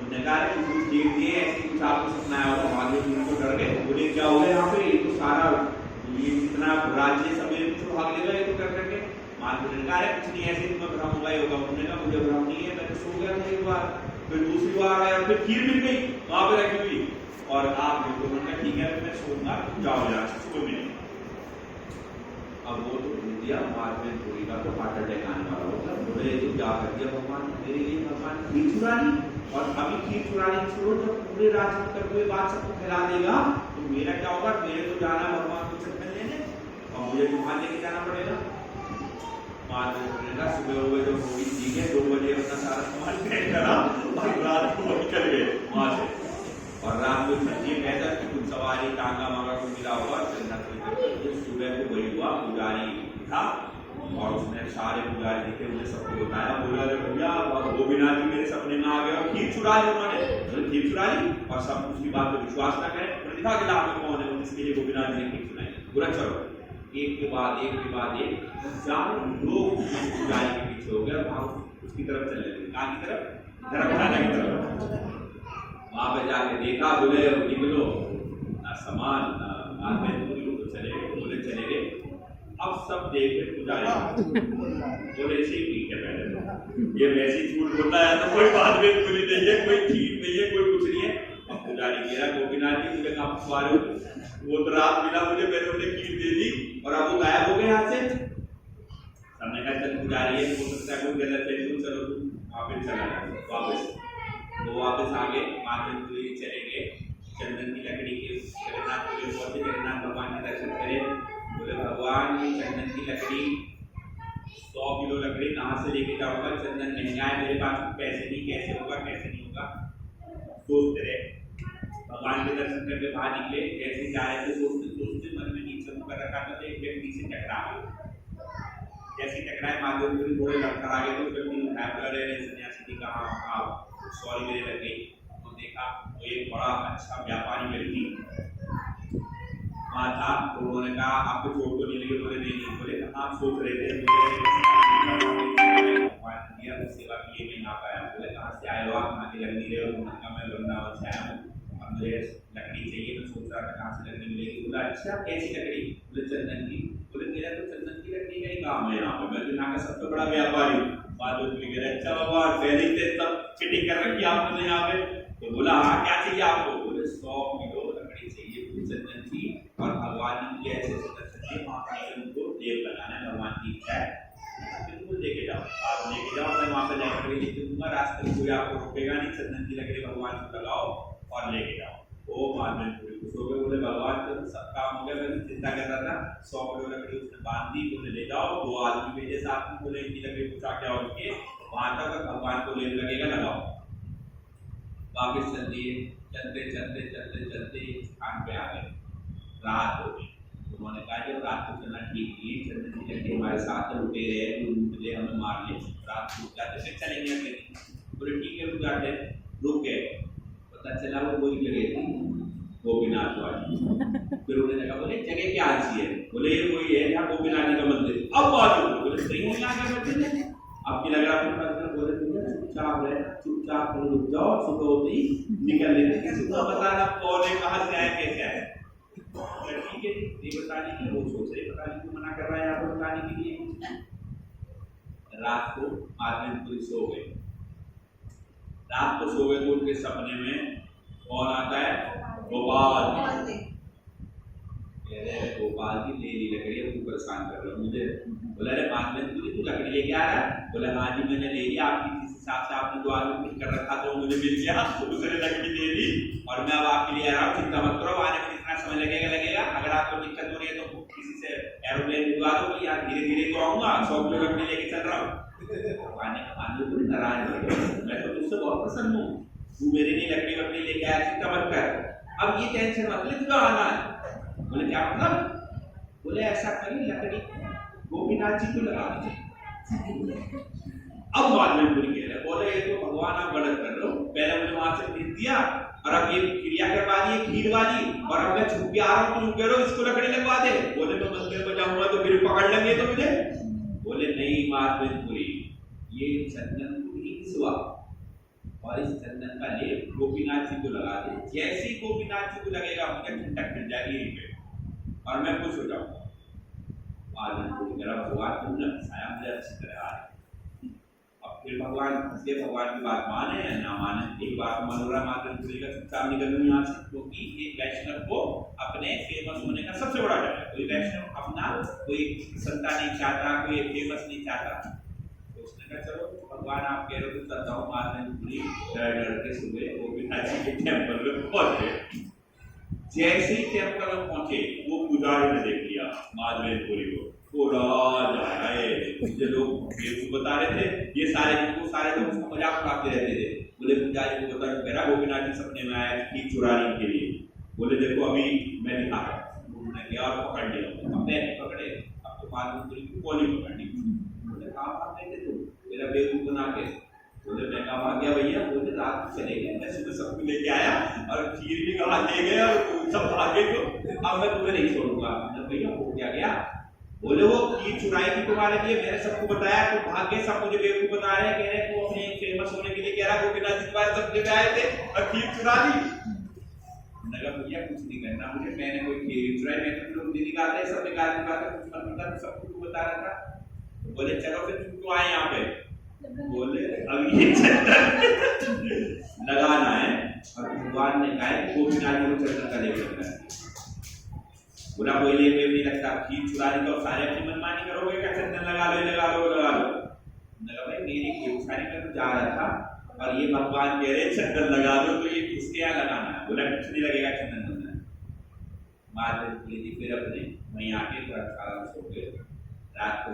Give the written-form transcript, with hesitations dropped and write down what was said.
उन्होंने कहा कि कुछ देख दिए ऐसे कुछ आपको सपना आया होगा, भागे उनको डर गए, बोले क्या हो गया यहाँ पे, ये तो सारा ये जितना राज्य सब ये तो भाग लेगा ये तो कर करके। माधव ने कहा कुछ नहीं ऐसे तुम्हें भ्रम हुआ ही होगा। उन्होंने कहा मुझे भ्रम नहीं है, मैं तो सो गया था एक बार, फिर दूसरी बार आया, फिर खीर मिल गई वहां पे रखी हुई और आप देखो। उन्होंने कहा ठीक है मैं सोऊंगा, जाओ यहाँ से सुबह मिले। अब वो तो भूल दिया, बाद में थोड़ी का तो हार्ट अटैक आने वाला होगा। बोले तो जा कर दिया भगवान मेरे लिए, भगवान खीर चुरा ली, और अभी खीर चुराने छोड़ो, जब पूरे राज्य में करते हुए बात सबको फैला देगा तो मेरा क्या होगा। मेरे तो जाना भगवान को चक्कर लेने और मुझे वहां लेके जाना पड़ेगा। सुबह हो गए, जब होगी ठीक है, 2 बजे अपना सारा सामान पैक करा और रात को निकल गए वहां से। और रात को ये कहता कि कुछ सवारी टांगा मांगा को मिला होगा, चलना सुबह को वही हुआ। पुजारी था और उसने सारे पुजारी दिखे, मुझे सबको बताया, बोला भैया गोपीनाथ जी मेरे सपने में आ गए और खीर चुरा ली उन्होंने, खीर चुरा ली और सब उसकी बात पर विश्वास ना करें। उन्होंने दिखा कि लाभ में कौन है, जिसके लिए गोपीनाथ जी ने खीर चुराई। बुरा चलो एक के बाद एक 4 लोग पुजारी के पीछे हो गए, वहां उसकी तरफ चलने लगे। कहाँ की तरफ? धर्मशाला की तरफ। वहां पे जाके देखा, बोले निकलो, ना सामान ना आदमी, तो चले गए। बोले चले गए। अब सब देखे पुजारी बोले ऐसे ठीक है, पहले ये वैसी झूठ बोलता है तो कोई बात भी खुली नहीं है, कोई ठीक नहीं है, कोई कुछ नहीं है। अब पुजारी कह रहा गोपीनाथ जी मुझे कहाँ फंसवा रहे हो, वो तो रात मिला मुझे, मैंने उन्हें खीर दे दी और अब वो गायब हो गए यहाँ से। हमने कहा चल पुजारी है, हो सकता है कोई गलत है, तो चलो वापस चला जाए वापस। तो वापस आ गए, माधवपुरी चले गए, चंदन की लकड़ी के जगन्नाथ पुरी पहुंचे, जगन्नाथ भगवान के दर्शन करे। बोले भगवान ये चंदन की लकड़ी 100 किलो लकड़ी कहाँ से लेके जाऊंगा, चंदन महंगा है मेरे पास, पैसे नहीं, कैसे होगा कैसे नहीं होगा सोचते रहे। भगवान के दर्शन करके बाहर निकले, जैसे जा रहे थे सोचते सोचते मन में नीचे मुंह कर रखा था, तो एक व्यक्ति से टकरा गए। जैसे टकराए माधवपुरी थोड़े लड़खड़ा गए, तो व्यक्ति उठाया, बोला रे सन्यासी जी कहाँ आप, सॉरी मेरे लग गई। तो देखा वो एक बड़ा अच्छा व्यापारी व्यक्ति वहाँ था। तो उन्होंने कहा आपको चोट तो नहीं लगी? बोले नहीं। बोले आप सोच रहे थे दिया तो सेवा के लिए मैं यहाँ पे आया। बोले कहाँ से आए हो आप, कहाँ की लकड़ी रहे हो? उन्होंने कहा मैं वृंदावन से आया हूँ, अब मुझे लकड़ी चाहिए, मैं सोच रहा था कहाँ से लकड़ी मिलेगी। बोला अच्छा कैसी लकड़ी? बोले चंदन की। बोले मेरा तो चंदन की लकड़ी का ही काम है यहाँ पे, मैं तो यहाँ का सबसे बड़ा व्यापारी हूँ। बात बोल के अच्छा भगवान पहले ही सब फिटिंग कर रखी आपने यहाँ पे। तो बोला हाँ क्या चाहिए आपको? बोले 100 किलो लकड़ी चाहिए चंदन की, और भगवान ने मुझे ऐसे दर्शन वहाँ पर उनको देव लगाना है, भगवान की इच्छा है, बिल्कुल लेके जाओ, आप लेके जाओ, मैं वहाँ पर जाकर लेके दूंगा, रास्ते में कोई आपको रोकेगा नहीं, चंदन की लकड़ी भगवान को लगाओ और लेके जाओ। वो माधव पूरी खुश हो गए, बोले भगवान तो सब काम हो गया, मैं चिंता कर रहा था। 100 किलो लकड़ी उसने बांध दी, बोले ले जाओ, 2 आदमी भेजे साथ में, बोले इनकी लकड़ी पहुँचा के आओ उनके वहां तक, भगवान को लेने लगेगा लगाओ। वापिस चल दिए, चलते चलते चलते चलते स्थान पे आ गए, रात हो गई। उन्होंने कहा जब रात को चलना ठीक नहीं है, चंदन की लकड़ी हमारे साथ लुटे रहे, लूट ले हमें मार ले, रात रुक जाते फिर चलेंगे अगले दिन। बोले ठीक है रुक जाते, रुक गए। पता चला वो वही जगह थी गोपीनाथ वाली। फिर उन्होंने कहा बोले जगह क्या अच्छी है? बोले ये वही है यहाँ गोपीनाथ जी का मंदिर। अब बात हो, बोले सही नहीं आ गया मंदिर, अब की लग रहा है। बोले चुपचाप रहे, चुपचाप रुक जाओ, सुबह होते ही निकल लेते हैं, सुबह बताना कौन है, कहाँ से आए, कैसे आए। ठीक है ये बताने के लिए वो सोच रहे, बताने को मना कर रहा है यहाँ पर बताने के लिए। रात को आदमी सो गए, रात को सो गए तो उनके सपने में कौन आता है? गोपाल। गोपाल की ले ली लकड़ी, तू परेशान कर रहा मुझे। बोला अरे माधवेंद्र तू लकड़ी लेके आ रहा है? बोले हाँ जी मैंने ले लिया, आपकी जिस हिसाब से आपने जो आदमी फिट कर रखा था मुझे मिल गया, उसने लकड़ी दे दी और मैं अब आपके लिए आ रहा हूँ, चिंता मत करो, आने में कितना समय लगेगा। अगर आपको दिक्कत हो रही है तो किसी से एरोप्लेन भिजवा दो, यार धीरे धीरे तो आऊंगा, 100 किलो लकड़ी लेके चल रहा हूँ। नारायण मैं तो तुझसे बहुत प्रसन्न हूँ, तू मेरे लिए लकड़ी वकड़ी लेके आया, चिंता मत कर, अब ये टेंशन मत ले, तुझे आना है। बोले क्या मतलब? बोले ऐसा करिए लकड़ी गोपीनाथ जी को लगा दीजिए। अब माधवेंद्र कह रहे, बोले ये तो भगवान आप गलत कर रहे हो, पहले मुझे वहां से भेज दिया और अब ये क्रिया करवा दी खीर वाली, और अब मैं छुप के आ रहा हूँ, तुम कह रहे हो इसको लकड़ी लगवा दे। बोले मैं मंदिर में जाऊंगा तो फिर पकड़ लेंगे तो मुझे। बोले नहीं माधवेंद्र, ये चंदन की सिवा और इस चंदन का लेप गोपीनाथ जी को लगा दे। जैसे ही गोपीनाथ जी को लगेगा मुझे ठंडक मिल जाएगी यहीं पे और मैं खुश हो जाऊंगा। आज मेरा भगवान तुमने हंसाया मुझे अच्छी तरह आज। अब फिर भगवान हंसे, भगवान की बात माने या ना माने, एक बात मनोरम मात्र का चुपचाप निकल लूँ यहाँ से, क्योंकि एक वैष्णव को अपने फेमस होने का सबसे बड़ा डर है। कोई वैष्णव अपना कोई प्रसन्नता नहीं चाहता, कोई फेमस नहीं चाहता। तो उसने कहा चलो भगवान आप कह रहे हो तो चलता हूँ। माधवेंद्रपुरी डर डर के सुबह गोपीनाथ जी के टेम्पल में पहुंचे। जैसे ही टेम्पल में पहुंचे वो पुजारी ने देख लिया माधवेंद्रपुरी को। मुझे लोग बेवकूफ बता रहे थे, ये सारे लोग उसका मजाक उड़ाते रहते थे। बोले पुजारी को बता मेरा गोपीनाथ जी सपने में आया ठीक चुराने के लिए। बोले देखो अभी मैं दिखा रहा हूँ। उन्होंने गया और पकड़ लिया। अब मैं पकड़े, अब तो माधवेंद्रपुरी की गोली पकड़नी। बोले कहाँ भाग गए थे तुम मेरा बेवकूफ बना के? बोले मैं कहा भाग गया भैया? बोले रात को चले गए, मैं सुबह सबको लेके आया और खीर भी कहा ले गए और सब भागे। तो अब मैं तुम्हें नहीं छोड़ूंगा। भैया हो क्या गया? बोले वो खीर चुराई थी तुम्हारे लिए, मैंने सबको बताया, तो भाग गए। सब मुझे बेवकूफ बता रहे हैं, कह रहे हैं वो अपने फेमस होने के लिए कह रहा गोपीनाथ जी तुम्हारे सपने में आए थे और खीर चुरा ली। लगा भैया कुछ नहीं करना मुझे, मैंने कोई खीर चुराई? मैं तो लोग नहीं निकालते हैं, सब निकाल निकालते, कुछ मत बता, सबको तू बता रहा था। बोले चलो फिर तुम तो आए यहाँ पे। बोले अब ये चंदन लगाना है और भगवान ने कहा गोपीनाथ जी को चंदन का लेप लगना है। बोला कोई लेप नहीं लगता, खीर चुरा दी तो सारे अपनी मनमानी करोगे क्या? चंदन लगा लो लगा लो लगा लो। लगा भाई मेरी बेवसारी में तो जा रहा था और ये भगवान कह रहे चंदन लगा दो, तो ये किसके यहाँ लगाना है? बोला कुछ नहीं लगेगा चंदन लगना है। बाद में फिर अपने वहीं आके सो गए। रात को